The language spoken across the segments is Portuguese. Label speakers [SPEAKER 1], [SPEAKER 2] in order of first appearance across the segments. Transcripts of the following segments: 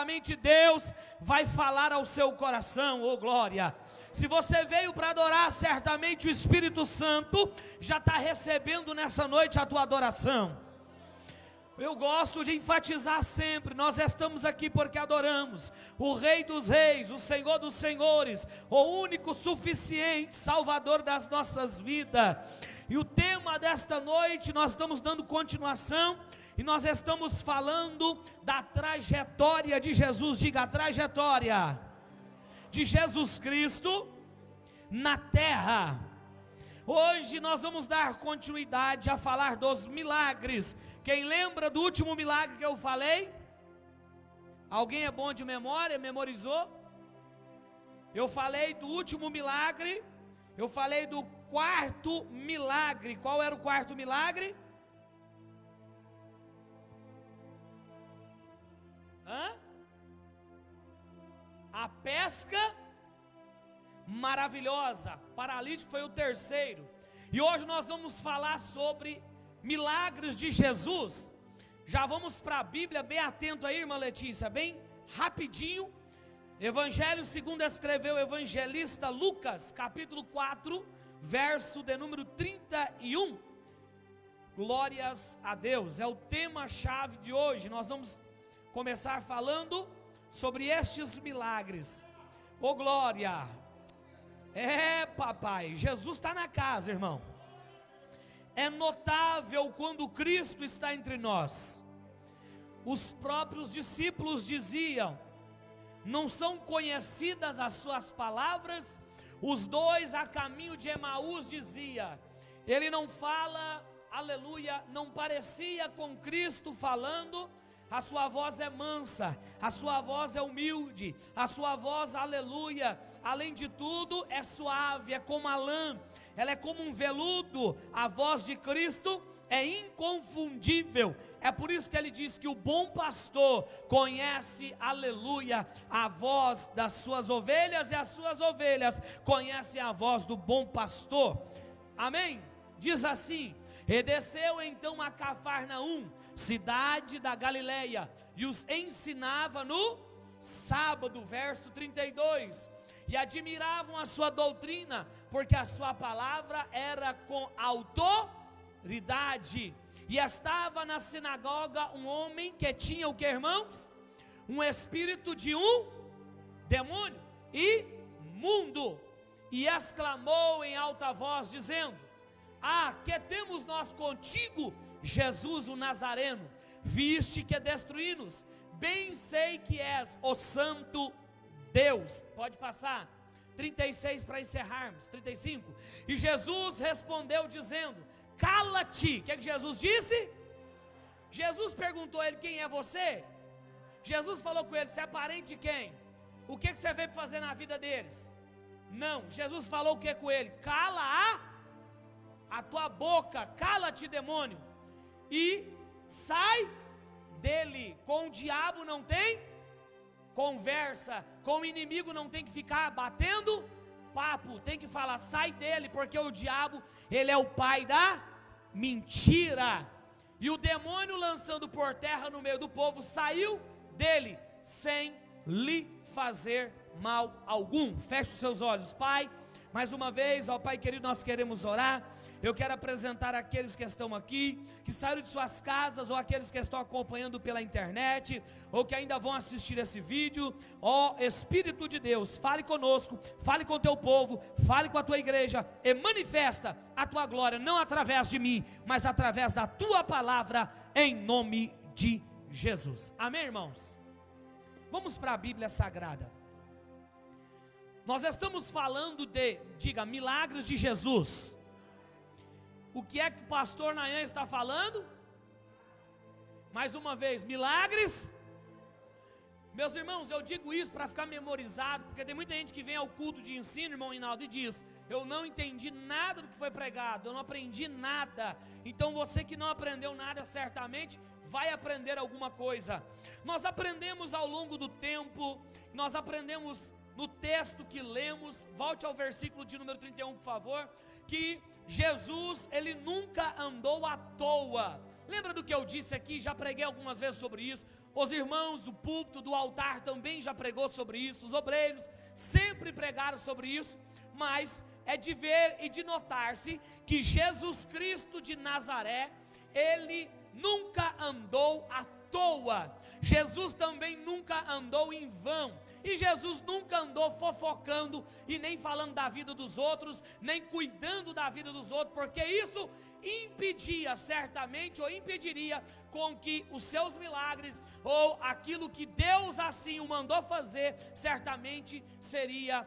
[SPEAKER 1] certamente Deus vai falar ao seu coração, oh glória. Se você veio para adorar, certamente o Espírito Santo já está recebendo nessa noite a tua adoração. Eu gosto de enfatizar sempre, nós estamos aqui porque adoramos o Rei dos Reis, o Senhor dos Senhores, o único suficiente Salvador das nossas vidas. E o tema desta noite, nós estamos dando continuação, e nós estamos falando da trajetória de Jesus. Diga, a trajetória de Jesus Cristo na terra. Hoje nós vamos dar continuidade a falar dos milagres. Quem lembra do último milagre que eu falei? Alguém é bom de memória? Memorizou? Eu falei do último milagre. Eu falei do quarto milagre. Qual era o quarto milagre? A pesca maravilhosa. Paralítico foi o terceiro. E hoje nós vamos falar sobre milagres de Jesus. Já vamos para a Bíblia, bem atento aí, irmã Letícia, bem rapidinho. Evangelho segundo escreveu o evangelista Lucas, capítulo 4, verso de número 31. Glórias a Deus, é o tema-chave de hoje. Nós vamos começar falando sobre estes milagres. Ô glória! É, papai, Jesus está na casa, irmão. É notável quando Cristo está entre nós. Os próprios discípulos diziam: não são conhecidas as suas palavras? Os dois a caminho de Emaús dizia: ele não fala, aleluia, não parecia com Cristo falando. A sua voz é mansa, a sua voz é humilde, a sua voz, aleluia, além de tudo é suave, é como a lã, ela é como um veludo. A voz de Cristo é inconfundível. É por isso que ele diz que o bom pastor conhece, aleluia, a voz das suas ovelhas, e as suas ovelhas conhecem a voz do bom pastor. Amém? Diz assim: e desceu então a Cafarnaum, cidade da Galileia, e os ensinava no sábado, verso 32, e admiravam a sua doutrina, porque a sua palavra era com autoridade. E estava na sinagoga um homem que tinha o que, irmãos? Um espírito de um demônio imundo, e exclamou em alta voz, dizendo: ah, que temos nós contigo, Jesus o Nazareno? Viste que destruí-nos? Bem sei que és o santo Deus. Pode passar. 36 para encerrarmos. 35. E Jesus respondeu dizendo: cala-te. O que Jesus disse? Jesus perguntou a ele: quem é você? Jesus falou com ele: você é parente de quem? O que você veio fazer na vida deles? Não. Jesus falou o que com ele? Cala a tua boca, cala-te, demônio, e sai dele. Com o diabo não tem conversa, com o inimigo não tem que ficar batendo papo, tem que falar: sai dele, porque o diabo, ele é o pai da mentira. E o demônio, lançando por terra no meio do povo, saiu dele, sem lhe fazer mal algum. Feche os seus olhos. Pai, mais uma vez, ó Pai querido, nós queremos orar. Eu quero apresentar aqueles que estão aqui, que saíram de suas casas, ou aqueles que estão acompanhando pela internet, ou que ainda vão assistir esse vídeo. Ó Espírito de Deus, fale conosco, fale com o teu povo, fale com a tua igreja, e manifesta a tua glória, não através de mim, mas através da tua palavra, em nome de Jesus. Amém, irmãos? Vamos para a Bíblia Sagrada. Nós estamos falando de, diga, milagres de Jesus. O que é que o pastor Nayan está falando? Mais uma vez, milagres. Meus irmãos, eu digo isso para ficar memorizado, porque tem muita gente que vem ao culto de ensino, irmão Hinaldo, e diz: eu não entendi nada do que foi pregado, eu não aprendi nada. Então você que não aprendeu nada, certamente vai aprender alguma coisa. Nós aprendemos ao longo do tempo, nós aprendemos no texto que lemos. Volte ao versículo de número 31, por favor. Que Jesus, ele nunca andou à toa. Lembra do que eu disse aqui? Já preguei algumas vezes sobre isso. os irmãos do púlpito, do altar também já pregou sobre isso, os obreiros sempre pregaram sobre isso, mas é de ver e de notar-se que Jesus Cristo de Nazaré, ele nunca andou à toa, Jesus também nunca andou em vão, e Jesus nunca andou fofocando e nem falando da vida dos outros, nem cuidando da vida dos outros, porque isso impedia certamente, ou impediria com que os seus milagres, ou aquilo que Deus assim o mandou fazer, certamente seria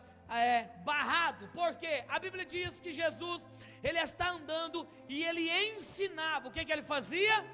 [SPEAKER 1] barrado. Porque a Bíblia diz que Jesus, ele está andando e ele ensinava. O que ele fazia?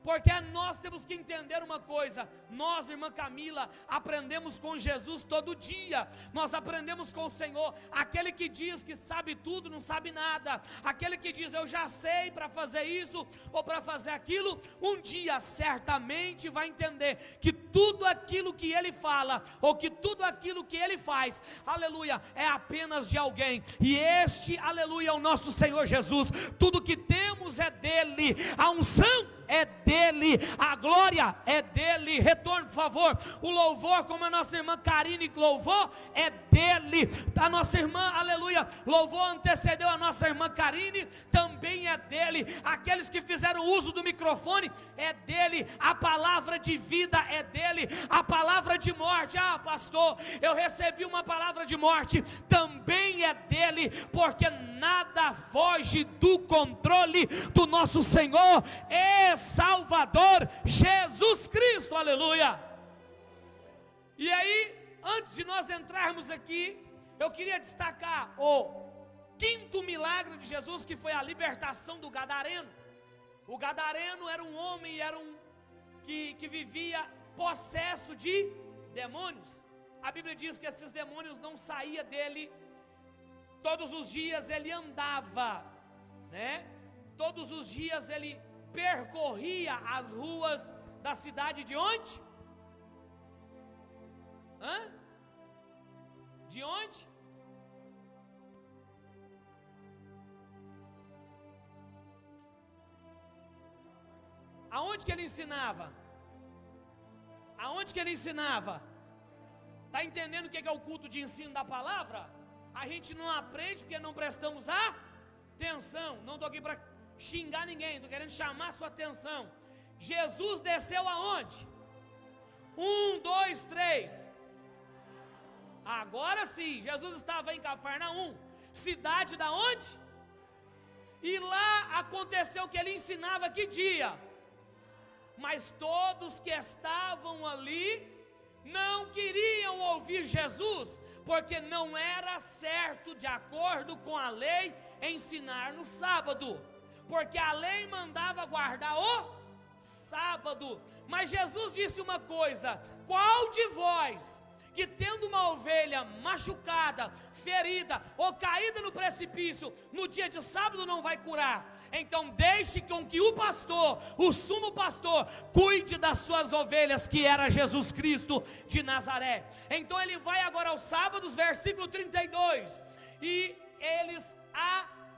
[SPEAKER 1] Porque nós temos que entender uma coisa, nós, irmã Camila, aprendemos com Jesus todo dia, nós aprendemos com o Senhor. Aquele que diz que sabe tudo, não sabe nada, aquele que diz eu já sei para fazer isso, ou para fazer aquilo, um dia certamente vai entender que tudo aquilo que ele fala, ou que tudo aquilo que ele faz, aleluia, é apenas de alguém, e este, aleluia, é o nosso Senhor Jesus. Tudo que temos é dele, a unção é dele, a glória é dele. Retorno, por favor. O louvor, como a nossa irmã Karine louvou, é dele. A nossa irmã, aleluia, louvor antecedeu a nossa irmã Karine, também é dele. Aqueles que fizeram uso do microfone, é dele. A palavra de vida é dele. A palavra de morte, pastor, eu recebi uma palavra de morte, também é dele, porque nada foge do controle do nosso Senhor Salvador Jesus Cristo, aleluia. E aí, antes de nós entrarmos aqui, eu queria destacar o quinto milagre de Jesus, que foi a libertação do gadareno. O gadareno era um homem, que vivia possesso de demônios. A Bíblia diz que esses demônios não saíam dele, todos os dias ele andava, né? Todos os dias ele percorria as ruas da cidade de onde? De onde? Aonde que ele ensinava? Aonde que ele ensinava? Está entendendo o que é o culto de ensino da palavra? A gente não aprende porque não prestamos atenção. Não estou aqui para xingar ninguém, estou querendo chamar sua atenção. Jesus desceu aonde? 1, 2, 3. Agora sim, Jesus estava em Cafarnaum, cidade da onde? E lá aconteceu que ele ensinava que dia? Mas todos que estavam ali não queriam ouvir Jesus, porque não era certo, de acordo com a lei, ensinar no sábado, porque a lei mandava guardar o sábado. Mas Jesus disse uma coisa: qual de vós que tendo uma ovelha machucada, ferida ou caída no precipício, no dia de sábado não vai curar? Então deixe com que o pastor, o sumo pastor, cuide das suas ovelhas, que era Jesus Cristo de Nazaré. Então ele vai agora aos sábados, versículo 32, e eles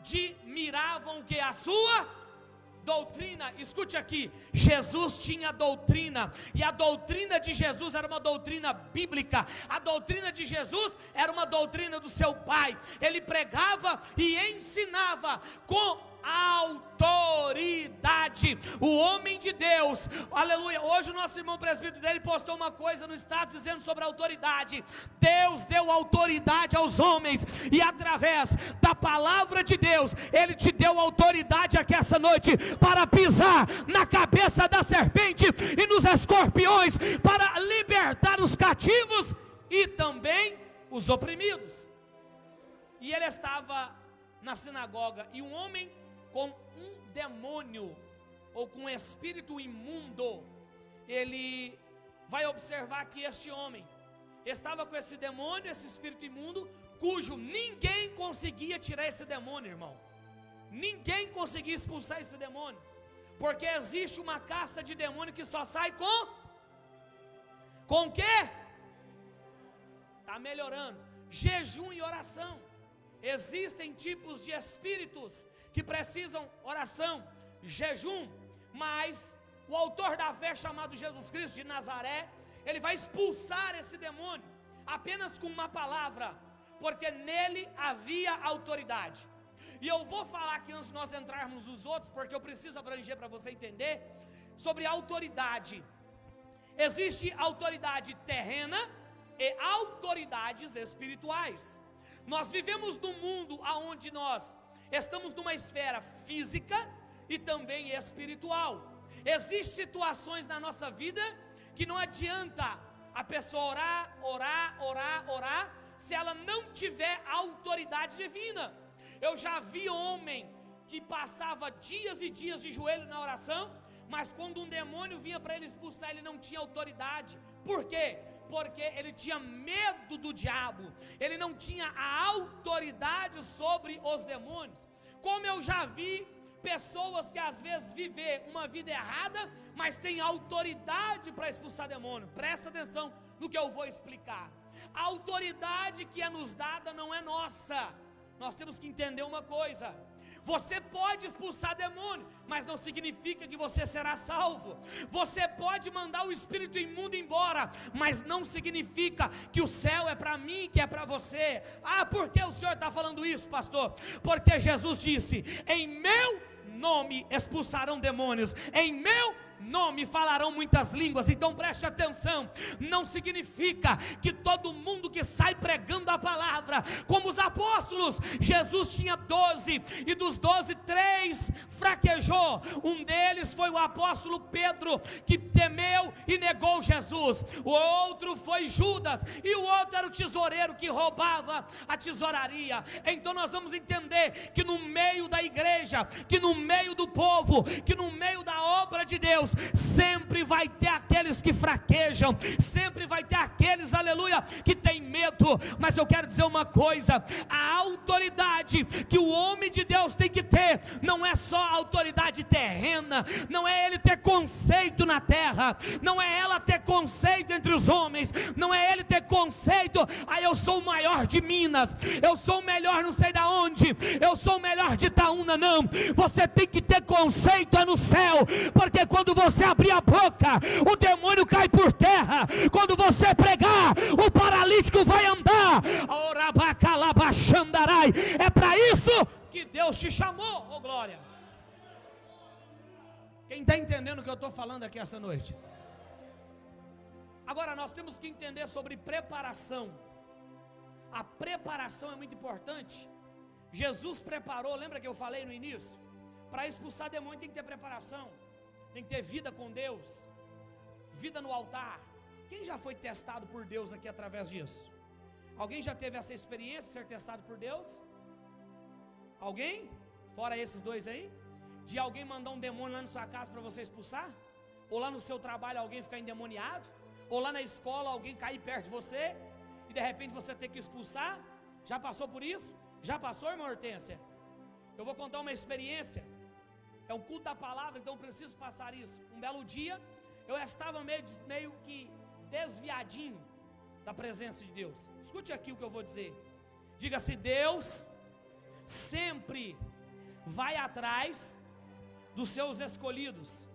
[SPEAKER 1] admiravam que a sua doutrina. Escute aqui, Jesus tinha doutrina, e a doutrina de Jesus era uma doutrina bíblica. A doutrina de Jesus era uma doutrina do seu Pai. Ele pregava e ensinava com autoridade. O homem de Deus, aleluia. Hoje o nosso irmão presbítero dele postou uma coisa no status dizendo sobre a autoridade. Deus deu autoridade aos homens, e através da palavra de Deus, Ele te deu autoridade aqui essa noite para pisar na cabeça da serpente e nos escorpiões, para libertar os cativos e também os oprimidos. E ele estava na sinagoga, e um homem com um demônio, ou com um espírito imundo, ele vai observar que este homem estava com esse demônio, esse espírito imundo, cujo ninguém conseguia tirar esse demônio, irmão. Ninguém conseguia expulsar esse demônio, porque existe uma casta de demônio que só sai com o quê? Está melhorando. Jejum e oração. Existem tipos de espíritos que precisam oração, jejum, mas o autor da fé chamado Jesus Cristo de Nazaré, ele vai expulsar esse demônio apenas com uma palavra, porque nele havia autoridade. E eu vou falar aqui antes de nós entrarmos nos outros, porque eu preciso abranger para você entender sobre autoridade. Existe autoridade terrena e autoridades espirituais. Nós vivemos num mundo onde nós estamos numa esfera física e também espiritual. Existem situações na nossa vida que não adianta a pessoa orar, se ela não tiver autoridade divina. Eu já vi homem que passava dias e dias de joelho na oração, mas quando um demônio vinha para ele expulsar, ele não tinha autoridade. Por quê? Porque ele tinha medo do diabo, ele não tinha a autoridade sobre os demônios. Como eu já vi pessoas que às vezes vivem uma vida errada, mas tem autoridade para expulsar demônio. Presta atenção no que eu vou explicar. A autoridade que é nos dada não é nossa. Nós temos que entender uma coisa: você pode expulsar demônio, mas não significa que você será salvo. Você pode mandar o espírito imundo embora, mas não significa que o céu é para mim, que é para você. Ah, por que o senhor está falando isso, pastor? Porque Jesus disse: em meu nome expulsarão demônios, em meu nome falarão muitas línguas. Então preste atenção, não significa que todo mundo que sai pregando a palavra, como os apóstolos, Jesus tinha 12, e dos 12, 3 fraquejou. Um deles foi o apóstolo Pedro, que temeu e negou Jesus. O outro foi Judas, e o outro era o tesoureiro que roubava a tesouraria. Então nós vamos entender que no meio da igreja, que no meio do povo, que no meio da obra de Deus, sempre vai ter aqueles que fraquejam, sempre vai ter aqueles, aleluia, que tem medo. Mas eu quero dizer uma coisa: a autoridade que o homem de Deus tem que ter, não é só autoridade terrena, não é ele ter conceito na terra, não é ela ter conceito entre os homens, não é ele ter conceito, eu sou o maior de Minas, eu sou o melhor não sei da onde, eu sou o melhor de Itaúna. Não, você tem que ter conceito no céu, porque quando você abrir a boca, o demônio cai por terra. Quando você pregar, o paralítico vai andar. É para isso que Deus te chamou, oh glória. Quem está entendendo o que eu estou falando aqui essa noite? Agora nós temos que entender sobre preparação. A preparação é muito importante. Jesus preparou, lembra que eu falei no início? Para expulsar demônio tem que ter preparação, tem que ter vida com Deus, vida no altar. Quem já foi testado por Deus aqui através disso? Alguém já teve essa experiência de ser testado por Deus? Alguém? Fora esses dois aí? De alguém mandar um demônio lá na sua casa para você expulsar? Ou lá no seu trabalho alguém ficar endemoniado? Ou lá na escola alguém cair perto de você e de repente você ter que expulsar? Já passou por isso? Já passou, irmã Hortência? Eu vou contar uma experiência. É o culto da palavra, então eu preciso passar isso. Um belo dia, eu estava meio que desviadinho da presença de Deus. Escute aqui o que eu vou dizer. Diga-se: Deus sempre vai atrás dos seus escolhidos.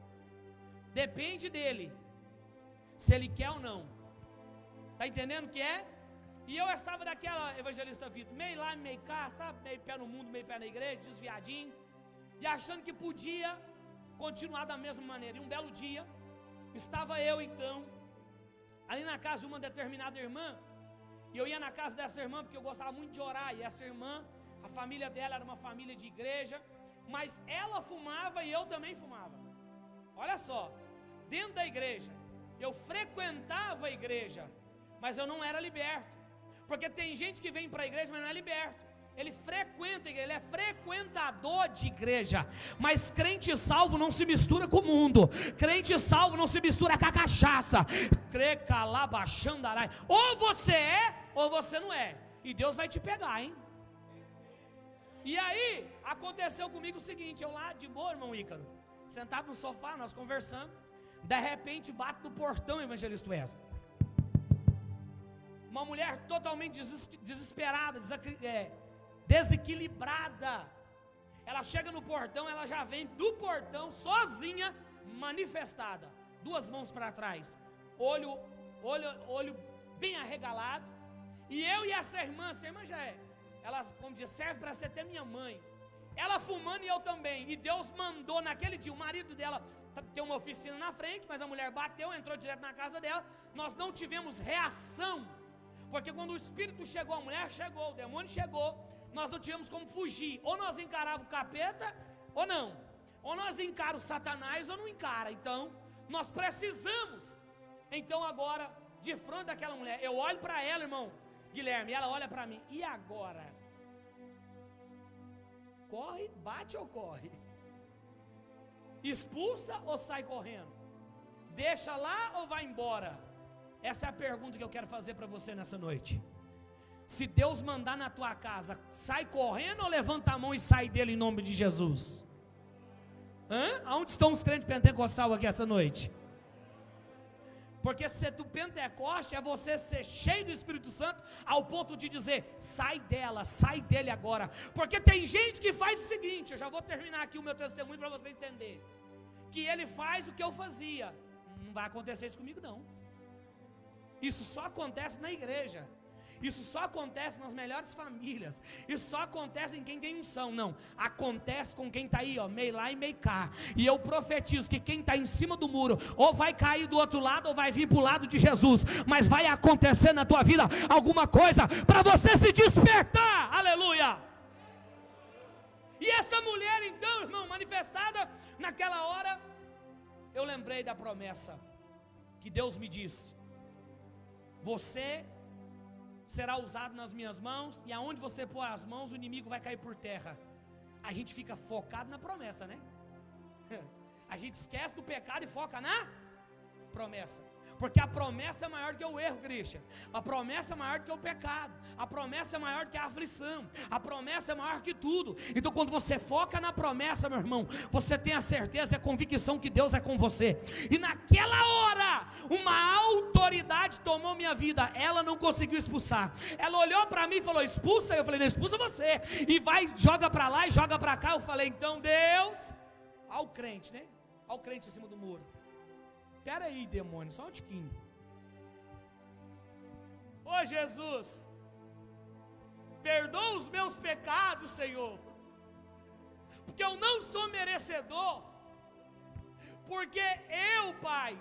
[SPEAKER 1] Depende dele, se ele quer ou não. Está entendendo o que é? E eu estava daquela, evangelista Vitor, meio lá, meio cá, sabe? Meio pé no mundo, meio pé na igreja, desviadinho, e achando que podia continuar da mesma maneira. E um belo dia, estava eu então ali na casa de uma determinada irmã, e eu ia na casa dessa irmã porque eu gostava muito de orar. E essa irmã, a família dela era uma família de igreja, mas ela fumava e eu também fumava. Olha só, dentro da igreja, eu frequentava a igreja, mas eu não era liberto. Porque tem gente que vem para a igreja, mas não é liberto. Ele frequenta a igreja, ele é frequentador de igreja. Mas crente salvo não se mistura com o mundo. Crente salvo não se mistura com a cachaça. Ou você é, ou você não é. E Deus vai te pegar, hein? E aí, aconteceu comigo o seguinte: eu lá de boa, irmão Ícaro, sentado no sofá, nós conversando. De repente bate no portão, evangelista Wesley. Uma mulher totalmente desesperada, desequilibrada. Ela chega no portão, ela já vem do portão sozinha manifestada, 2 mãos para trás, olho bem arregalado, e eu e essa irmã já é, ela, como diz, serve para ser até minha mãe, ela fumando e eu também, e Deus mandou naquele dia, o marido dela tem uma oficina na frente, mas a mulher bateu, entrou direto na casa dela, nós não tivemos reação, porque quando o espírito chegou, a mulher chegou, o demônio chegou, nós não tivemos como fugir, ou nós encarava o capeta, ou não, ou nós encara o Satanás, ou não encara, então, nós precisamos, então agora, de frente daquela mulher, eu olho para ela, irmão Guilherme, ela olha para mim, e agora? Corre, bate ou corre? Expulsa ou sai correndo? Deixa lá ou vai embora? Essa é a pergunta que eu quero fazer para você nessa noite. Se Deus mandar na tua casa, sai correndo ou levanta a mão e sai dele em nome de Jesus? Aonde estão os crentes pentecostais aqui essa noite? Porque ser do Pentecoste é você ser cheio do Espírito Santo ao ponto de dizer, sai dela, sai dele agora. Porque tem gente que faz o seguinte, eu já vou terminar aqui o meu testemunho para você entender, que ele faz o que eu fazia. Não vai acontecer isso comigo não. Isso só acontece na igreja. Isso só acontece nas melhores famílias. Isso só acontece em quem tem unção. Não, acontece com quem está aí, ó, meio lá e meio cá. E eu profetizo que quem está em cima do muro ou vai cair do outro lado ou vai vir para o lado de Jesus. Mas vai acontecer na tua vida alguma coisa para você se despertar. Aleluia. E essa mulher então, irmão, manifestada naquela hora, eu lembrei da promessa que Deus me disse: você será usado nas minhas mãos, e aonde você pôr as mãos, o inimigo vai cair por terra. A gente fica focado na promessa, né? A gente esquece do pecado e foca na promessa. Porque a promessa é maior que o erro, Christian. A promessa é maior que o pecado. A promessa é maior que a aflição. A promessa é maior que tudo. Então quando você foca na promessa, meu irmão, você tem a certeza e a convicção que Deus é com você. E naquela hora, uma autoridade tomou minha vida. Ela não conseguiu expulsar. Ela olhou para mim e falou, expulsa. Eu falei, não, expulsa você. E vai, joga para lá e joga para cá. Eu falei, então Deus, ao crente, né? Ao crente em cima do muro. Espera aí, demônio, só um tiquinho. Ô Jesus, perdoa os meus pecados, Senhor, porque eu não sou merecedor, porque eu, Pai,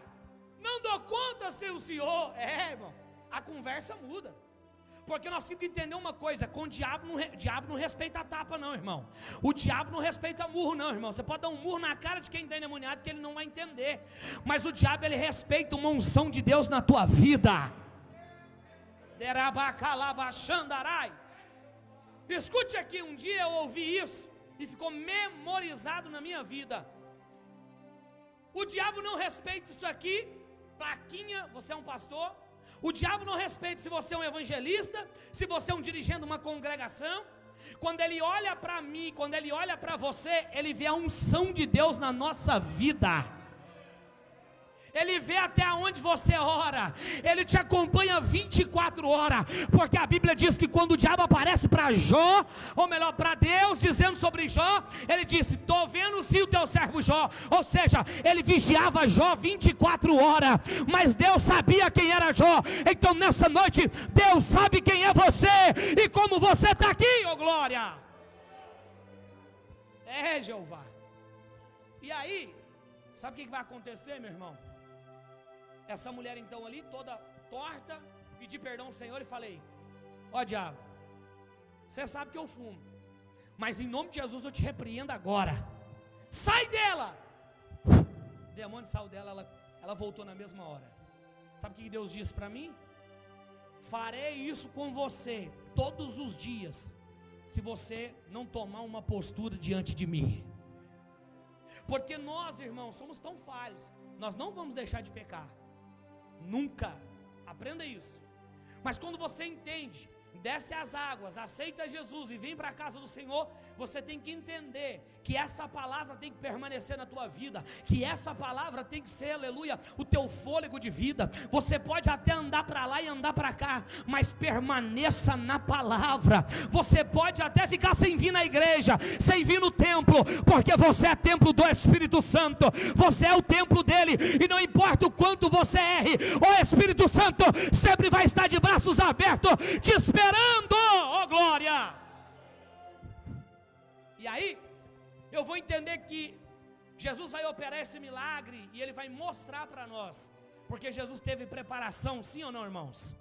[SPEAKER 1] não dou conta sem o Senhor. Irmão, a conversa muda. Porque nós temos que entender uma coisa, com o diabo não respeita a tapa não, irmão. O diabo não respeita murro não, irmão. Você pode dar um murro na cara de quem está endemoniado que ele não vai entender. Mas o diabo, ele respeita uma unção de Deus na tua vida. Escute aqui, um dia eu ouvi isso e ficou memorizado na minha vida. O diabo não respeita isso aqui, plaquinha, você é um pastor. O diabo não respeita se você é um evangelista, se você é um dirigente de uma congregação. Quando ele olha para mim, quando ele olha para você, ele vê a unção de Deus na nossa vida. Ele vê até onde você ora. Ele te acompanha 24 horas. Porque a Bíblia diz que quando o diabo aparece para Jó, ou melhor, para Deus, dizendo sobre Jó, ele disse, estou vendo sim o teu servo Jó. Ou seja, ele vigiava Jó 24 horas. Mas Deus sabia quem era Jó. Então nessa noite, Deus sabe quem é você e como você está aqui, ô glória. É Jeová. E aí, sabe o que vai acontecer, meu irmão? Essa mulher então ali, toda torta, pedi perdão ao Senhor e falei, ó diabo, você sabe que eu fumo, mas em nome de Jesus eu te repreendo agora, sai dela. O demônio saiu dela, ela voltou na mesma hora. Sabe o que Deus disse para mim? Farei isso com você todos os dias, se você não tomar uma postura diante de mim. Porque nós, irmãos, somos tão falhos, nós não vamos deixar de pecar. Nunca, aprenda isso. Mas quando você entende desce as águas, aceita Jesus e vem para a casa do Senhor, você tem que entender que essa palavra tem que permanecer na tua vida, que essa palavra tem que ser, aleluia, o teu fôlego de vida. Você pode até andar para lá e andar para cá, mas permaneça na palavra. Você pode até ficar sem vir na igreja, sem vir no templo, porque você é templo do Espírito Santo, você é o templo dele, e não importa o quanto você erre, o Espírito Santo sempre vai estar de braços abertos, te esperando, oh glória. E aí, eu vou entender que Jesus vai operar esse milagre, e Ele vai mostrar para nós, porque Jesus teve preparação, sim ou não, irmãos?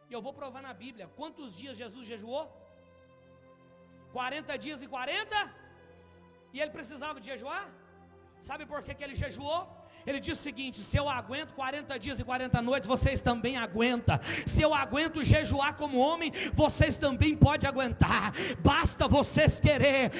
[SPEAKER 1] E eu vou provar na Bíblia. Quantos dias Jesus jejuou? 40 dias e 40? E Ele precisava de jejuar? Sabe por que Ele jejuou? Ele disse o seguinte: se eu aguento 40 dias e 40 noites, vocês também aguentam. Se eu aguento jejuar como homem, vocês também podem aguentar. Basta vocês querer.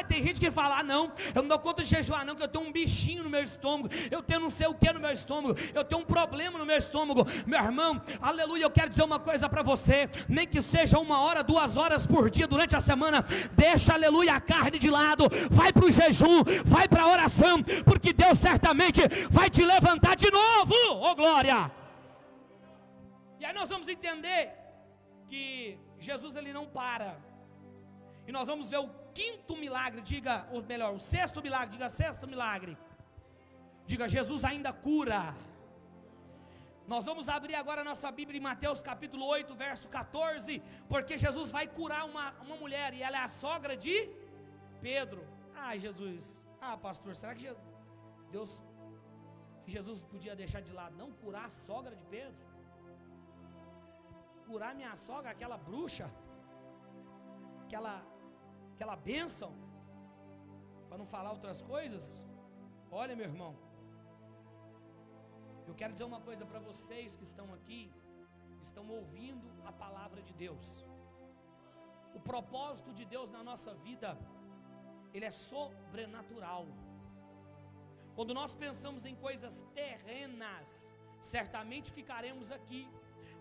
[SPEAKER 1] Tem gente que fala: não, eu não dou conta de jejuar não, que eu tenho um bichinho no meu estômago, eu tenho não sei o que no meu estômago, eu tenho um problema no meu estômago. Meu irmão, aleluia, eu quero dizer uma coisa para você: nem que seja 1 hora, 2 horas por dia durante a semana, deixa, aleluia, a carne de lado, vai para o jejum, vai para a oração, porque Deus certamente vai te levantar de novo, oh glória. E aí nós vamos entender que Jesus, ele não para, e nós vamos ver o 5º milagre, diga, ou melhor, o 6º milagre, diga 6º milagre, diga, Jesus ainda cura. Nós vamos abrir agora a nossa Bíblia em Mateus capítulo 8, verso 14, porque Jesus vai curar uma mulher, e ela é a sogra de Pedro. Ai Jesus, pastor, será que Jesus podia deixar de lado? Não, curar a sogra de Pedro, curar minha sogra, aquela bruxa, aquela bênção, para não falar outras coisas. Olha, meu irmão, eu quero dizer uma coisa para vocês que estão aqui, estão ouvindo a palavra de Deus. O propósito de Deus na nossa vida, ele é sobrenatural. Quando nós pensamos em coisas terrenas, certamente ficaremos aqui.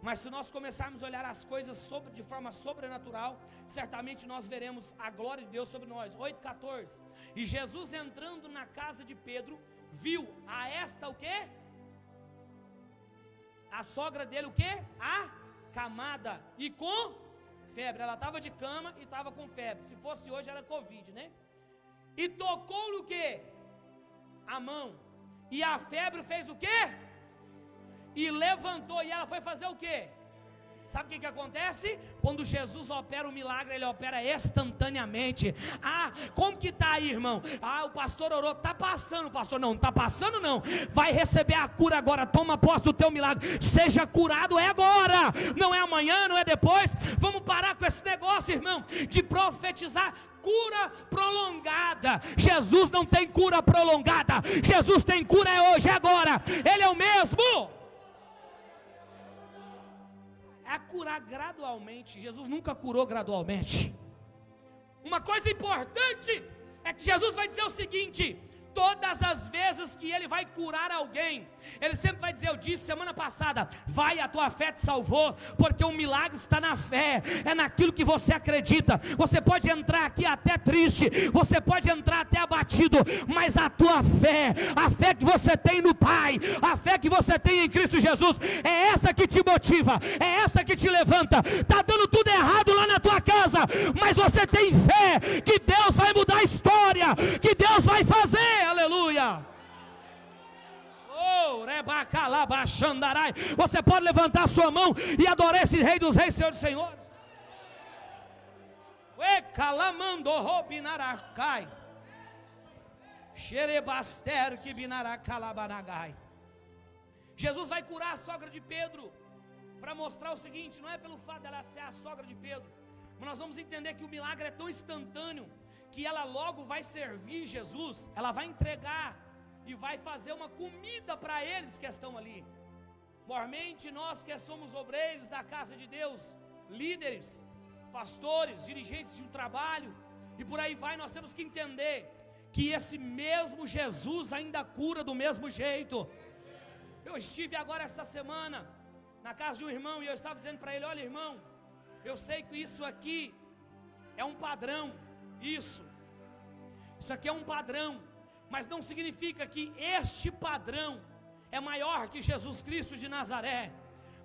[SPEAKER 1] Mas se nós começarmos a olhar as coisas de forma sobrenatural, certamente nós veremos a glória de Deus sobre nós. 8,14. E Jesus, entrando na casa de Pedro, viu a esta o quê? A sogra dele o quê? Acamada e com febre. Ela estava de cama e estava com febre. Se fosse hoje era Covid, né? E tocou-lhe o quê? A mão, e a febre fez o quê? E levantou, e ela foi fazer o quê? Sabe o que acontece? Quando Jesus opera o milagre, Ele opera instantaneamente. Como que está aí, irmão? O pastor orou, está passando. Pastor, não está passando não, vai receber a cura agora, toma posse do teu milagre, seja curado, é agora, não é amanhã, não é depois. Vamos parar com esse negócio, irmão, de profetizar cura prolongada. Jesus não tem cura prolongada, Jesus tem cura hoje, é agora, Ele é o mesmo. É curar gradualmente. Jesus nunca curou gradualmente. Uma coisa importante é que Jesus vai dizer o seguinte: todas as vezes que Ele vai curar alguém, Ele sempre vai dizer, eu disse semana passada, vai, a tua fé te salvou, porque o milagre está na fé, é naquilo que você acredita. Você pode entrar aqui até triste, você pode entrar até abatido, mas a tua fé, a fé que você tem no Pai, a fé que você tem em Cristo Jesus, é essa que te motiva, é essa que te levanta. Está dando tudo errado lá na tua casa, mas você tem fé que Deus vai mudar a história, que Deus vai fazer. Aleluia. Você pode levantar a sua mão e adorar esse Rei dos Reis, Senhor dos Senhores. Jesus vai curar a sogra de Pedro, para mostrar o seguinte: não é pelo fato dela ser a sogra de Pedro, mas nós vamos entender que o milagre é tão instantâneo, que ela logo vai servir Jesus, ela vai entregar e vai fazer uma comida para eles que estão ali. Mormente nós que somos obreiros da casa de Deus, líderes, pastores, dirigentes de um trabalho, e por aí vai, nós temos que entender que esse mesmo Jesus ainda cura do mesmo jeito. Eu estive agora essa semana na casa de um irmão, e eu estava dizendo para ele: olha, irmão, Eu sei que isso aqui é um padrão, isso aqui é um padrão, mas não significa que este padrão é maior que Jesus Cristo de Nazaré.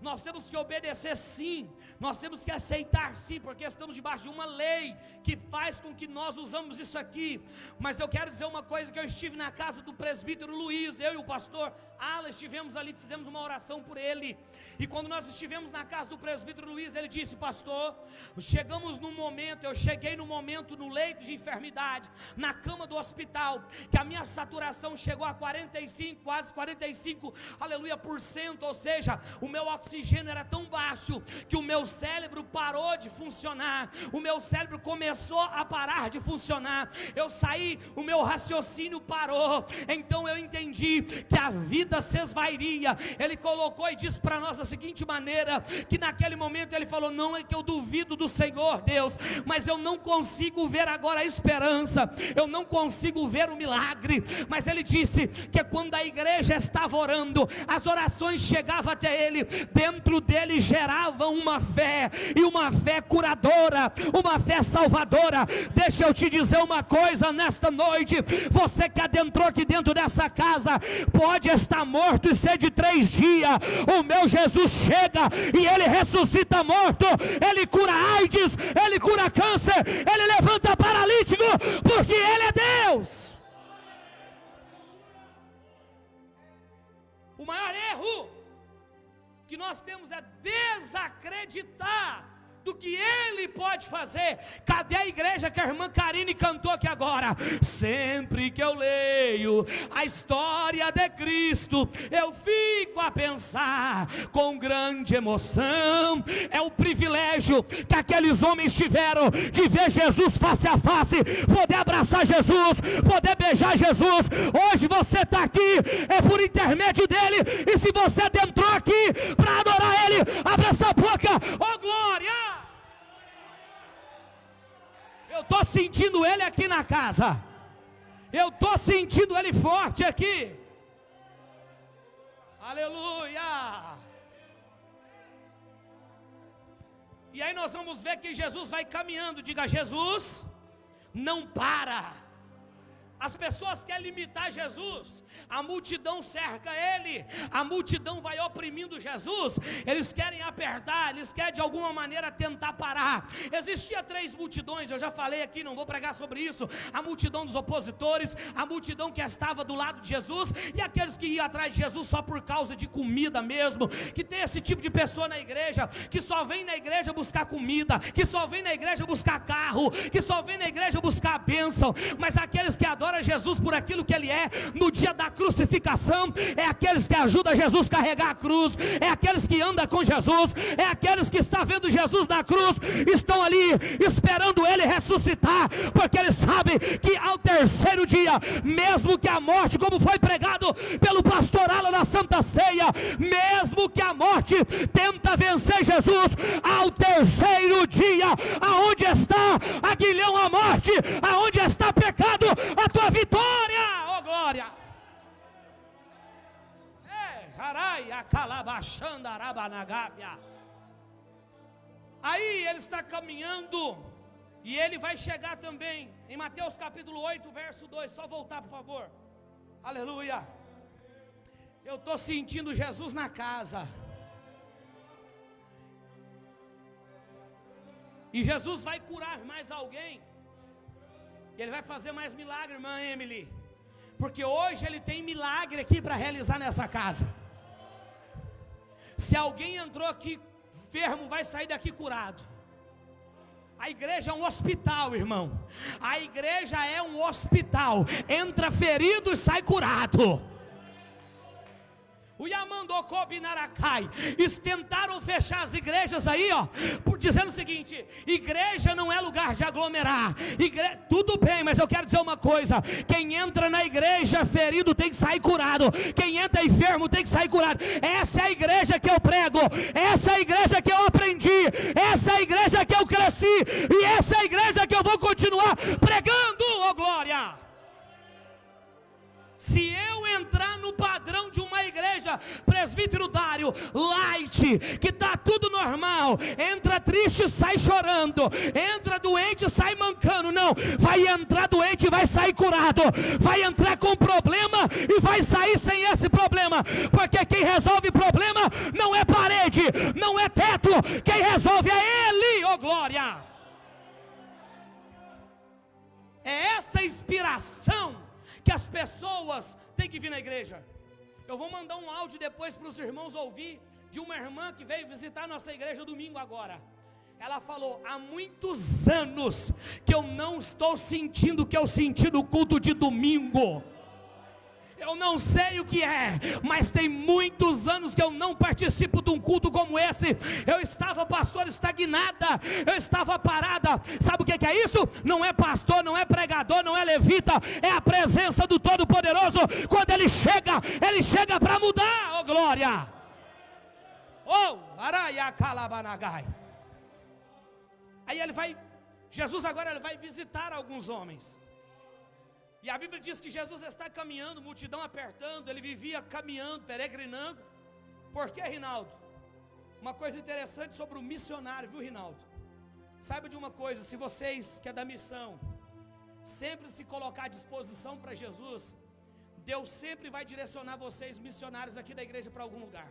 [SPEAKER 1] Nós temos que obedecer sim, nós temos que aceitar sim, porque estamos debaixo de uma lei que faz com que nós usamos isso aqui. Mas eu quero dizer uma coisa, que eu estive na casa do presbítero Luiz, eu e o pastor Alan estivemos ali, fizemos uma oração por ele, e quando nós estivemos na casa do presbítero Luiz, ele disse: pastor, chegamos num momento, eu cheguei num momento no leito de enfermidade, na cama do hospital, que a minha saturação chegou a 45, quase 45, aleluia, %, ou seja, o meu oxigênio era tão baixo, que o meu cérebro parou de funcionar, o meu cérebro começou a parar de funcionar, eu saí, o meu raciocínio parou, então eu entendi que a vida se esvairia. Ele colocou e disse para nós da seguinte maneira, que naquele momento ele falou: não é que eu duvido do Senhor Deus, mas eu não consigo ver agora a esperança, eu não consigo ver o milagre, mas ele disse que quando a igreja estava orando, as orações chegavam até ele, dentro dele geravam uma fé, e uma fé curadora, uma fé salvadora. Deixa eu te dizer uma coisa nesta noite, você que adentrou aqui dentro dessa casa, pode estar morto e ser de 3 dias, o meu Jesus chega e ele ressuscita morto, ele cura AIDS, ele cura câncer, ele levanta paralítico, porque ele é Deus. O maior erro que nós temos é desacreditar do que Ele pode fazer. Cadê a igreja que a irmã Karine cantou aqui agora? Sempre que eu leio a história de Cristo, eu fico a pensar com grande emoção. É o privilégio que aqueles homens tiveram de ver Jesus face a face, poder abraçar Jesus, poder beijar Jesus. Hoje você está aqui, é por intermédio dele, e se você adentrou aqui para adorar ele, abra essa boca, oh glória! Eu estou sentindo ele aqui na casa, eu estou sentindo ele forte aqui, aleluia. E aí nós vamos ver que Jesus vai caminhando. Diga: Jesus não para. As pessoas querem limitar Jesus, a multidão cerca ele, a multidão vai oprimindo Jesus, eles querem apertar, eles querem de alguma maneira tentar parar. Existia 3 multidões, eu já falei aqui, não vou pregar sobre isso: a multidão dos opositores, a multidão que estava do lado de Jesus, e aqueles que iam atrás de Jesus só por causa de comida mesmo. Que tem esse tipo de pessoa na igreja, que só vem na igreja buscar comida, que só vem na igreja buscar carro, que só vem na igreja buscar a bênção. Mas aqueles que adoram Jesus por aquilo que ele é, no dia da crucificação, é aqueles que ajudam Jesus a carregar a cruz, é aqueles que andam com Jesus, é aqueles que estão vendo Jesus na cruz, estão ali esperando ele ressuscitar, porque eles sabem que ao terceiro dia, mesmo que a morte, como foi pregado pelo pastor Alan na Santa Ceia, mesmo que a morte tenta vencer Jesus, ao terceiro dia, aonde está, aguilhão, a morte, aonde está pecado, a tua vitória, oh glória. Aí ele está caminhando, e ele vai chegar também em Mateus capítulo 8, verso 2, só voltar por favor, aleluia. Eu estou sentindo Jesus na casa, e Jesus vai curar mais alguém, ele vai fazer mais milagre, irmã Emily, porque hoje ele tem milagre aqui para realizar nessa casa. Se alguém entrou aqui enfermo, vai sair daqui curado. A igreja é um hospital, irmão, a igreja é um hospital, entra ferido e sai curado. O Yamandokobinaracai, eles tentaram fechar as igrejas aí, ó, dizendo o seguinte: igreja não é lugar de aglomerar, tudo bem, mas eu quero dizer uma coisa: quem entra na igreja ferido tem que sair curado, quem entra enfermo tem que sair curado. Essa é a igreja que eu prego, essa é a igreja que eu aprendi, essa é a igreja que eu cresci, e essa é a igreja que eu vou continuar pregando, oh glória. Se eu entrar no padrão de uma igreja igreja, presbítero Dário, light, que está tudo normal, entra triste, sai chorando, entra doente, sai mancando. Não, vai entrar doente e vai sair curado, vai entrar com problema e vai sair sem esse problema, porque quem resolve problema não é parede, não é teto, quem resolve é Ele, oh glória. É essa inspiração que as pessoas têm que vir na igreja. Eu vou mandar um áudio depois para os irmãos ouvir, de uma irmã que veio visitar nossa igreja domingo agora. Ela falou: há muitos anos que eu não estou sentindo o que eu senti no culto de domingo. Eu não sei o que é, mas tem muitos anos que eu não participo de um culto como esse. Eu estava, pastor, estagnada, eu estava parada. Sabe o que é isso? Não é pastor, não é pregador, não é levita, é a presença do Todo-Poderoso. Quando Ele chega para mudar, oh glória. Oh, araia calabanagai. Aí Jesus agora vai visitar alguns homens. E a Bíblia diz que Jesus está caminhando, multidão apertando, ele vivia caminhando, peregrinando. Por que, Rinaldo? Uma coisa interessante sobre o missionário, viu, Rinaldo? Saiba de uma coisa: se vocês que é da missão sempre se colocar à disposição para Jesus, Deus sempre vai direcionar vocês, missionários aqui da igreja, para algum lugar.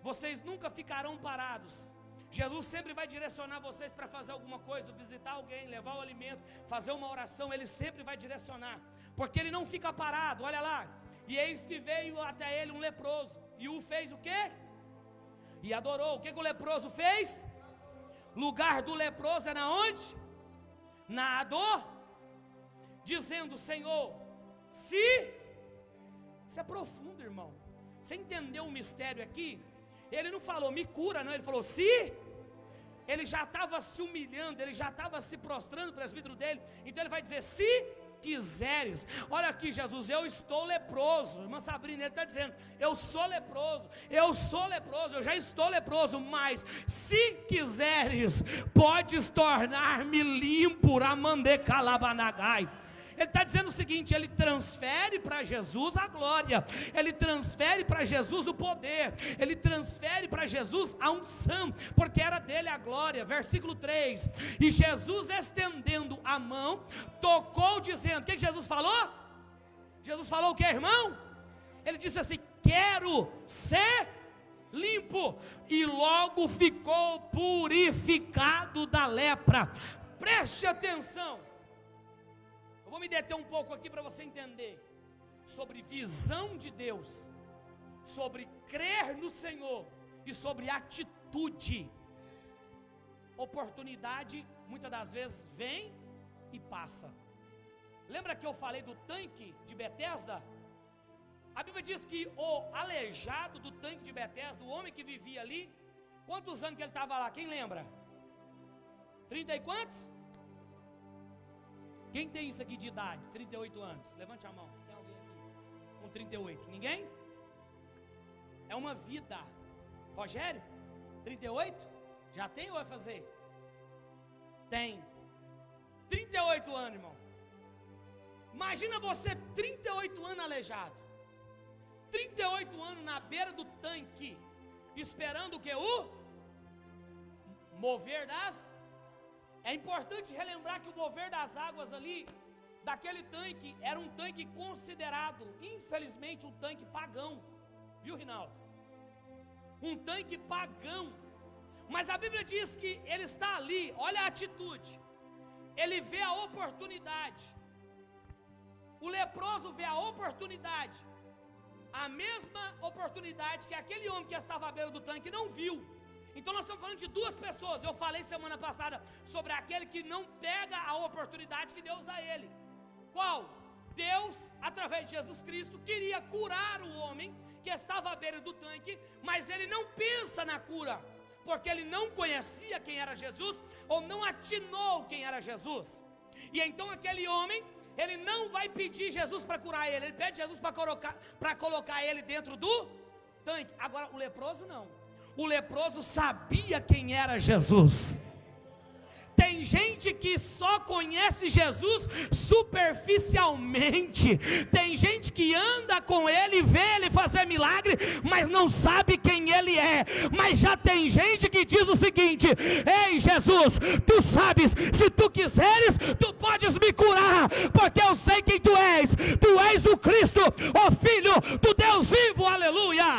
[SPEAKER 1] Vocês nunca ficarão parados. Jesus sempre vai direcionar vocês para fazer alguma coisa, visitar alguém, levar o alimento, fazer uma oração. Ele sempre vai direcionar, porque Ele não fica parado. Olha lá, e eis que veio até Ele um leproso, e o fez o quê? E adorou. O que o leproso fez? Lugar do leproso é na onde? Na dor, dizendo: Senhor, isso é profundo, irmão. Você entendeu o mistério aqui? Ele não falou me cura, não, ele falou ele já estava se humilhando, ele já estava se prostrando, o presbítero dele. Então ele vai dizer: se quiseres. Olha aqui, Jesus, eu estou leproso. Irmã Sabrina, ele está dizendo: eu sou leproso, eu já estou leproso, mas se quiseres, podes tornar-me limpo. Ramande calabanagai. Ele está dizendo o seguinte: ele transfere para Jesus a glória, ele transfere para Jesus o poder, ele transfere para Jesus a unção, porque era dele a glória. Versículo 3: e Jesus, estendendo a mão, tocou, dizendo, o que Jesus falou? Jesus falou o que, irmão? Ele disse assim: quero ser limpo, e logo ficou purificado da lepra. Preste atenção. Eu vou me deter um pouco aqui para você entender sobre visão de Deus, sobre crer no Senhor e sobre atitude. Oportunidade muitas das vezes vem e passa. Lembra que eu falei do tanque de Betesda? A Bíblia diz que o aleijado do tanque de Betesda, o homem que vivia ali, quantos anos que ele estava lá? Quem lembra? 30 e quantos? Quem tem isso aqui de idade? 38 anos, levante a mão. Tem alguém aqui com 38? Ninguém? É uma vida. Rogério? 38? Já tem ou vai fazer? Tem. 38 anos, irmão. Imagina você 38 anos aleijado, 38 anos na beira do tanque, esperando o que? O mover das... É importante relembrar que o mover das águas ali, daquele tanque, era um tanque considerado, infelizmente, um tanque pagão. Viu, Rinaldo? Um tanque pagão. Mas a Bíblia diz que ele está ali, olha a atitude. Ele vê a oportunidade. O leproso vê a oportunidade. A mesma oportunidade que aquele homem que estava à beira do tanque não viu. Então nós estamos falando de duas pessoas. Eu falei semana passada sobre aquele que não pega a oportunidade que Deus dá a ele. Qual? Deus, através de Jesus Cristo, queria curar o homem que estava à beira do tanque, mas ele não pensa na cura, porque ele não conhecia quem era Jesus, ou não atinou quem era Jesus. E então aquele homem, ele não vai pedir Jesus para curar ele, ele pede Jesus para colocar ele dentro do tanque. Agora o leproso não. O leproso sabia quem era Jesus. Tem gente que só conhece Jesus superficialmente. Tem gente que anda com Ele, vê Ele fazer milagre, mas não sabe quem Ele é. Mas já tem gente que diz o seguinte: ei Jesus, tu sabes, se tu quiseres, tu podes me curar, porque eu sei quem tu és o Cristo, o Filho do Deus vivo, aleluia.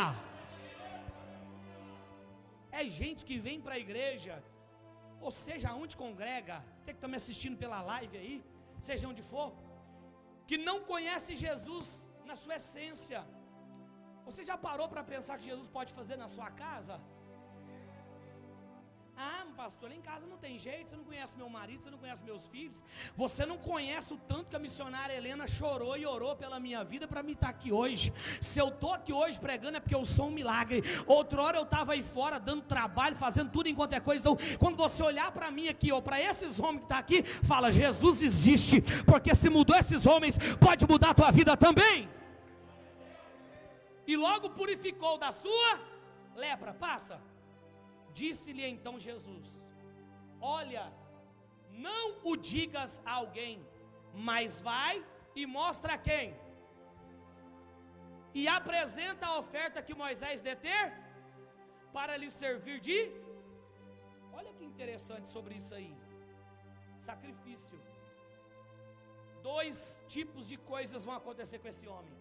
[SPEAKER 1] É gente que vem para a igreja, ou seja, onde congrega, você que está me assistindo pela live aí, seja onde for, que não conhece Jesus na sua essência. Você já parou para pensar que Jesus pode fazer na sua casa? Ah, pastor, lá em casa não tem jeito, você não conhece meu marido, você não conhece meus filhos, você não conhece o tanto que a missionária Helena chorou e orou pela minha vida para me estar aqui hoje. Se eu estou aqui hoje pregando é porque eu sou um milagre. Outra hora eu estava aí fora dando trabalho, fazendo tudo enquanto é coisa. Então, quando você olhar para mim aqui, ou para esses homens que estão aqui, fala: Jesus existe, porque se mudou esses homens, pode mudar a tua vida também. E logo purificou da sua lepra, passa. Disse-lhe então Jesus: olha, não o digas a alguém, mas vai e mostra a quem? E apresenta a oferta que Moisés deter, para lhe servir de... Olha que interessante sobre isso aí. Sacrifício. 2 tipos de coisas vão acontecer com esse homem.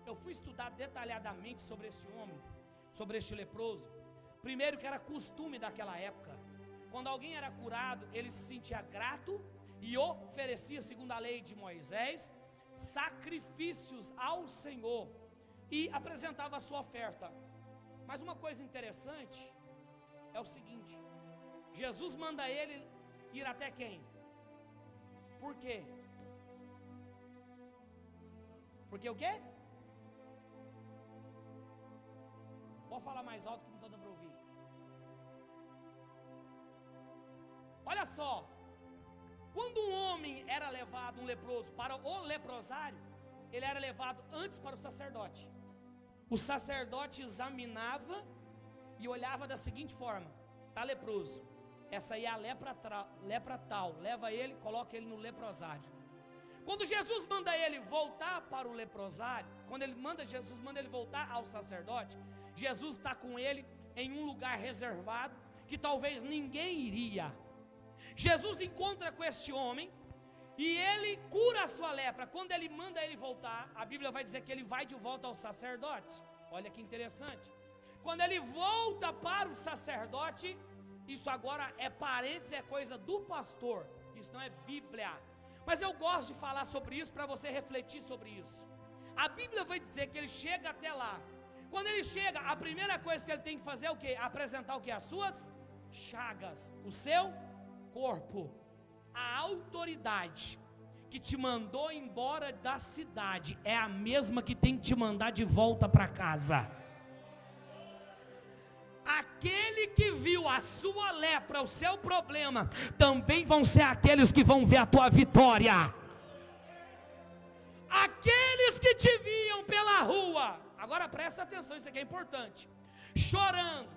[SPEAKER 1] Eu fui estudar detalhadamente sobre esse homem, sobre este leproso. Primeiro, que era costume daquela época, quando alguém era curado, ele se sentia grato e oferecia, segundo a lei de Moisés, sacrifícios ao Senhor e apresentava a sua oferta. Mas uma coisa interessante é o seguinte: Jesus manda ele ir até quem? Por quê? Porque o quê? Pode falar mais alto que não está dando para ouvir. Olha só, quando um homem era levado, um leproso, para o leprosário, ele era levado antes para o sacerdote. O sacerdote examinava e olhava da seguinte forma: está leproso, essa aí é a lepra tal, leva ele, coloca ele no leprosário. Quando Jesus manda ele voltar para o leprosário, Jesus manda ele voltar ao sacerdote, Jesus está com ele em um lugar reservado, que talvez ninguém iria. Jesus encontra com este homem e ele cura a sua lepra. Quando ele manda ele voltar, a Bíblia vai dizer que ele vai de volta ao sacerdote. Olha que interessante. Quando ele volta para o sacerdote, isso agora é parênteses, é coisa do pastor, isso não é Bíblia. Mas eu gosto de falar sobre isso para você refletir sobre isso. A Bíblia vai dizer que ele chega até lá. Quando ele chega, a primeira coisa que ele tem que fazer é o quê? Apresentar o quê? As suas chagas, o seu corpo. A autoridade que te mandou embora da cidade é a mesma que tem que te mandar de volta para casa. Aquele que viu a sua lepra, o seu problema, também vão ser aqueles que vão ver a tua vitória. Aqueles que te viam pela rua, agora presta atenção, isso aqui é importante, chorando.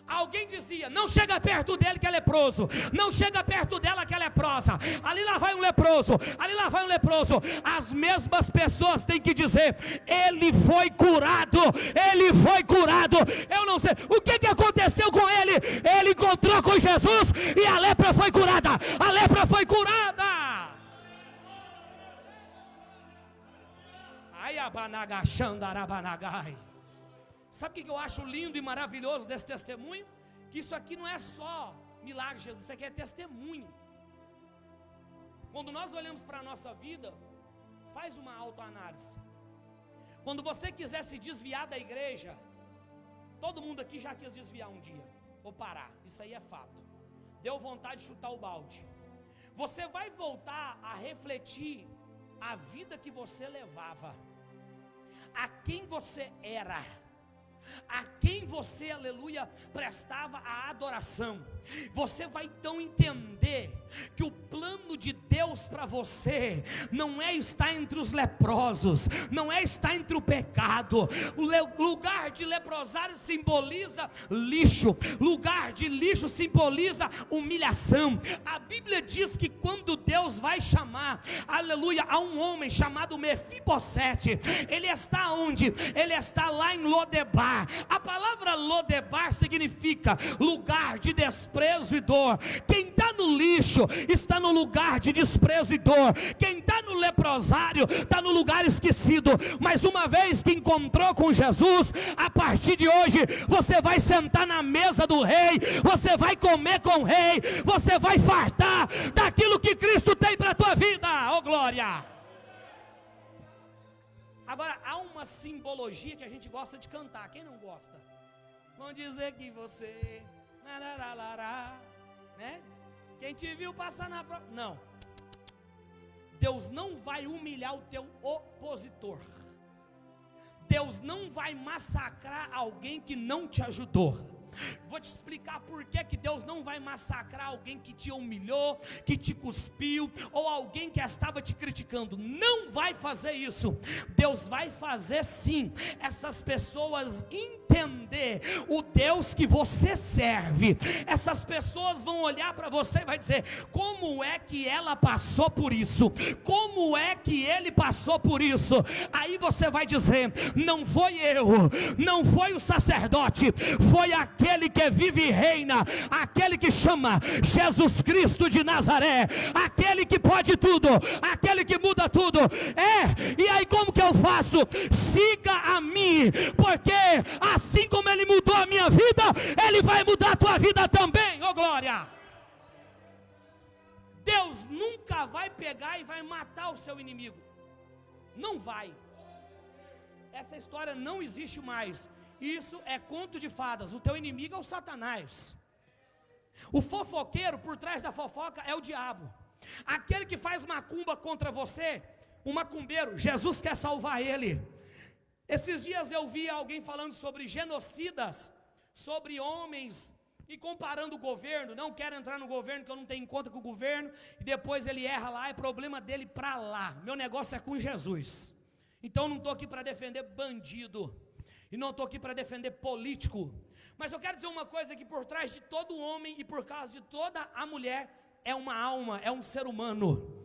[SPEAKER 1] Alguém dizia: não chega perto dele que é leproso, não chega perto dela que é leprosa, ali lá vai um leproso, ali lá vai um leproso. As mesmas pessoas têm que dizer: ele foi curado, ele foi curado. Eu não sei o que aconteceu com ele. Ele encontrou com Jesus e a lepra foi curada, a lepra foi curada. Ai, abanagachandarabanagai. Sabe o que eu acho lindo e maravilhoso desse testemunho? Que isso aqui não é só milagre, Jesus, isso aqui é testemunho. Quando nós olhamos para a nossa vida, faz uma autoanálise. Quando você quiser se desviar da igreja, todo mundo aqui já quis desviar um dia, ou parar, isso aí é fato. Deu vontade de chutar o balde. Você vai voltar a refletir a vida que você levava, a quem você era, a quem você, aleluia, prestava a adoração. Você vai então entender que o plano de Deus para você não é estar entre os leprosos, não é estar entre o pecado. O lugar de leprosário simboliza lixo, lugar de lixo simboliza humilhação. A Bíblia diz que quando Deus vai chamar, aleluia, a um homem chamado Mefibosete, ele está onde? Ele está lá em Lodebar. A palavra Lodebar significa lugar de desprezo e dor. Quem está no lixo está no lugar de desprezo e dor. Quem está no leprosário está no lugar esquecido. Mas uma vez que encontrou com Jesus, a partir de hoje você vai sentar na mesa do rei, você vai comer com o rei, você vai fartar daquilo que Cristo tem para a tua vida. Oh glória! Agora, há uma simbologia que a gente gosta de cantar. Quem não gosta? Vão dizer que você... né? Quem te viu passar na prova... Não. Deus não vai humilhar o teu opositor. Deus não vai massacrar alguém que não te ajudou. Vou te explicar por que Deus não vai massacrar alguém que te humilhou, que te cuspiu, ou alguém que estava te criticando. Não vai fazer isso. Deus vai fazer sim essas pessoas entender o Deus que você serve. Essas pessoas vão olhar para você e vai dizer: como é que ela passou por isso? Como é que ele passou por isso? Aí você vai dizer: não foi eu, não foi o sacerdote, foi aquele que vive e reina, aquele que chama Jesus Cristo de Nazaré, aquele que pode tudo, aquele que muda tudo. E aí como que eu faço? Siga a mim, porque assim como ele mudou a minha vida, ele vai mudar a tua vida também. Oh glória! Deus nunca vai pegar e vai matar o seu inimigo. Não vai. Essa história não existe mais. Isso é conto de fadas. O teu inimigo é o Satanás. O fofoqueiro por trás da fofoca é o diabo. Aquele que faz macumba contra você, o macumbeiro, Jesus quer salvar ele. Esses dias eu vi alguém falando sobre genocidas, sobre homens, e comparando o governo. Não quero entrar no governo, que eu não tenho conta com o governo, e depois ele erra lá, é problema dele para lá. Meu negócio é com Jesus. Então eu não estou aqui para defender bandido, e não estou aqui para defender político, mas eu quero dizer uma coisa: que por trás de todo homem e por causa de toda a mulher é uma alma, é um ser humano.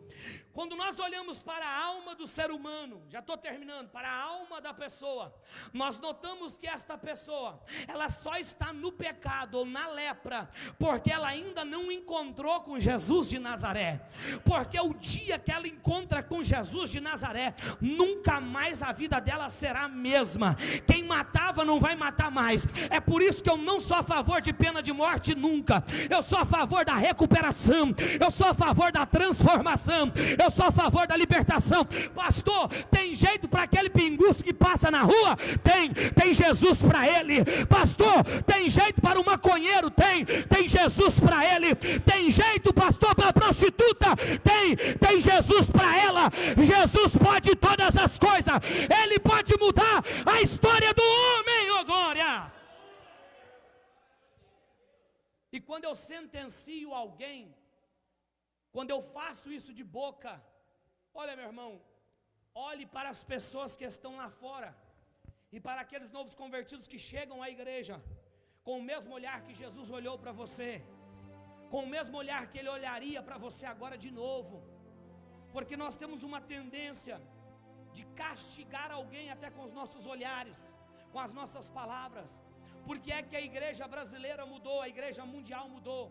[SPEAKER 1] Quando nós olhamos para a alma do ser humano, já estou terminando, para a alma da pessoa, nós notamos que esta pessoa, ela só está no pecado ou na lepra, porque ela ainda não encontrou com Jesus de Nazaré. Porque o dia que ela encontra com Jesus de Nazaré, nunca mais a vida dela será a mesma. Quem matava não vai matar mais. É por isso que eu não sou a favor de pena de morte nunca. Eu sou a favor da recuperação, eu sou a favor da transformação, eu sou a favor da libertação. Pastor, tem jeito para aquele pinguço que passa na rua? Tem Jesus para ele. Pastor, tem jeito para o maconheiro? Tem Jesus para ele. Tem jeito, pastor, para a prostituta? Tem Jesus para ela. Jesus pode todas as coisas. Ele pode mudar a história do homem. Oh glória! E quando eu sentencio alguém, quando eu faço isso de boca, olha meu irmão, olhe para as pessoas que estão lá fora, e para aqueles novos convertidos que chegam à igreja, com o mesmo olhar que Jesus olhou para você, com o mesmo olhar que ele olharia para você agora de novo. Porque nós temos uma tendência de castigar alguém até com os nossos olhares, com as nossas palavras. Porque é que a igreja brasileira mudou, a igreja mundial mudou.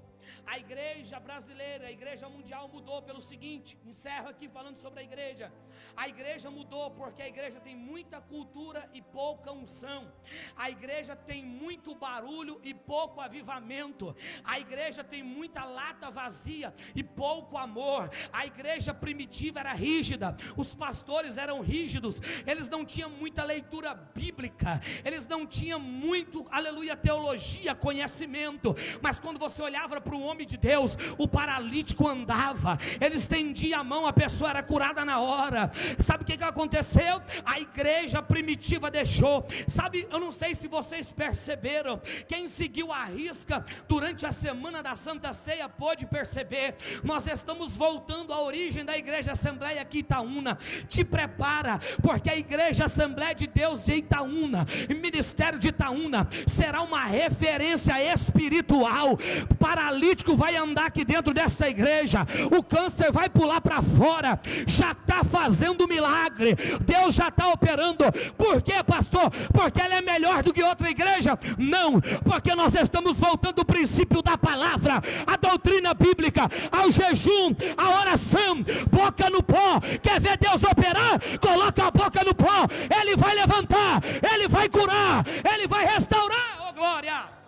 [SPEAKER 1] A igreja brasileira, a igreja mundial mudou pelo seguinte, encerro aqui falando sobre a igreja. A igreja mudou porque a igreja tem muita cultura e pouca unção. A igreja tem muito barulho e pouco avivamento. A igreja tem muita lata vazia e pouco amor. A igreja primitiva era rígida, os pastores eram rígidos, eles não tinham muita leitura bíblica, eles não tinham muito aleluia, teologia, conhecimento, mas quando você olhava para o homem de Deus, o paralítico andava, ele estendia a mão, a pessoa era curada na hora. Sabe o que aconteceu? A igreja primitiva deixou. Sabe, eu não sei se vocês perceberam, quem seguiu a risca durante a semana da Santa Ceia pôde perceber, nós estamos voltando à origem da igreja Assembleia aqui em Itaúna. Te prepara, porque a igreja Assembleia de Deus de Itaúna, ministério de Itaúna, será uma referência espiritual. O paralítico vai andar aqui dentro dessa igreja, o câncer vai pular para fora, já está fazendo milagre, Deus já está operando. Por quê, pastor? Porque ela é melhor do que outra igreja? Não, porque nós estamos voltando ao princípio da palavra, a doutrina bíblica, ao jejum, à oração, boca no pó. Quer ver Deus operar? Coloca a boca no pó, Ele vai levantar, Ele vai curar, Ele vai restaurar. Oh glória!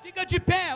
[SPEAKER 1] Fica de pé.